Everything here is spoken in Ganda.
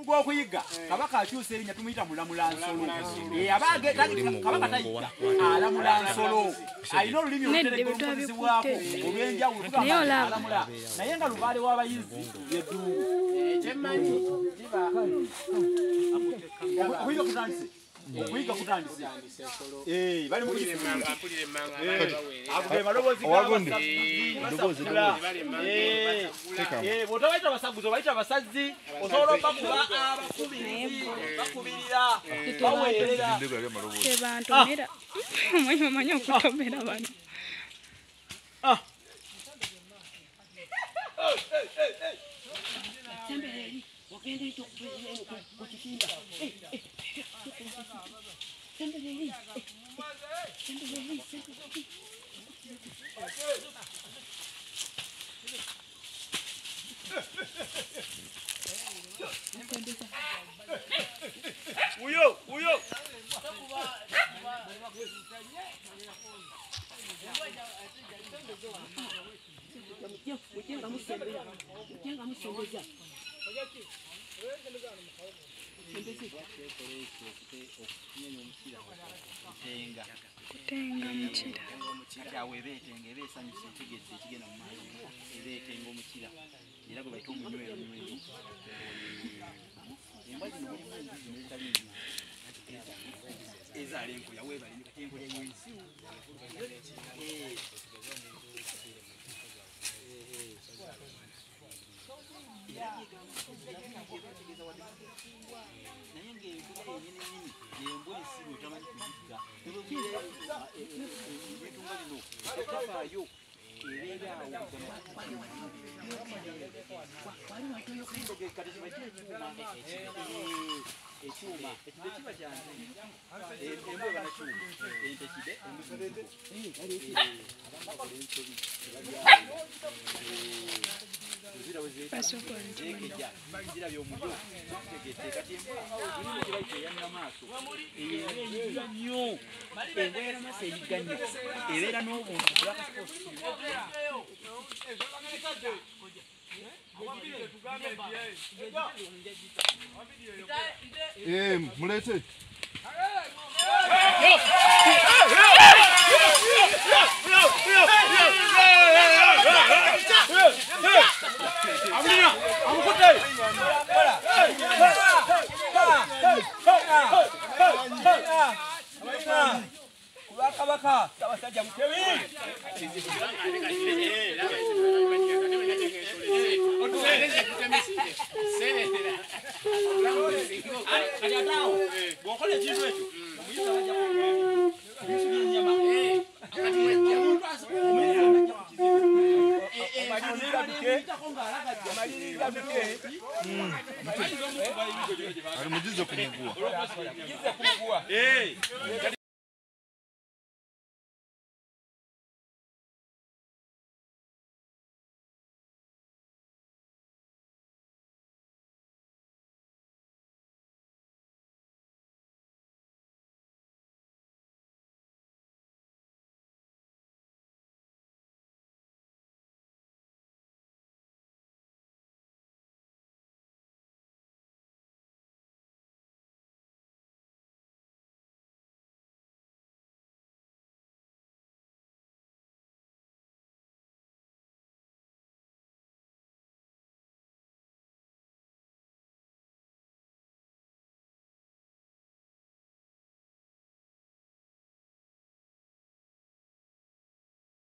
gw'okuyigga kabaka akyusa erinnya tumuyita mulamula nsolo abage kabaka tayigga alamula nsolo alina olulimi oluterekebwako olw'enjawulo alamula naye nga lubaale w'abayizi yeddungu okuyiga kutandise okuyiga kutandise bali bwotobayita abasaguzi obayita abasazi osobola okubakuba abakubirizi bakubirira baweerera tebantomera omanyi okutomera bano Uyo. kutenga mukira awe betenga ebesanyusa etegedde ekigenda mu maaso ebetenga omukira era gwe bayita omunywero embwa zino mulimu embuzi nezitali nzibu ezaala enkoya weebale enkoya yensi naye ng'enkoya yenyenenyini embwa ensibu otamanyi kugigga ebitunga bino etafaayo ebeera awo ekyuma ekiba kyanze embwa banakyuma ente kide zira byomulyo tegete kati embwa gyebayita eyannamaaso eyeeyiga nnyo embwa yanamaaso eyiga nnyo ebeera n'obuntu mulete kubakabaka abasajja mutebi bwokola ekintu ekyo omuyisa bajja kusubi ennyama ali mugize ku muguwa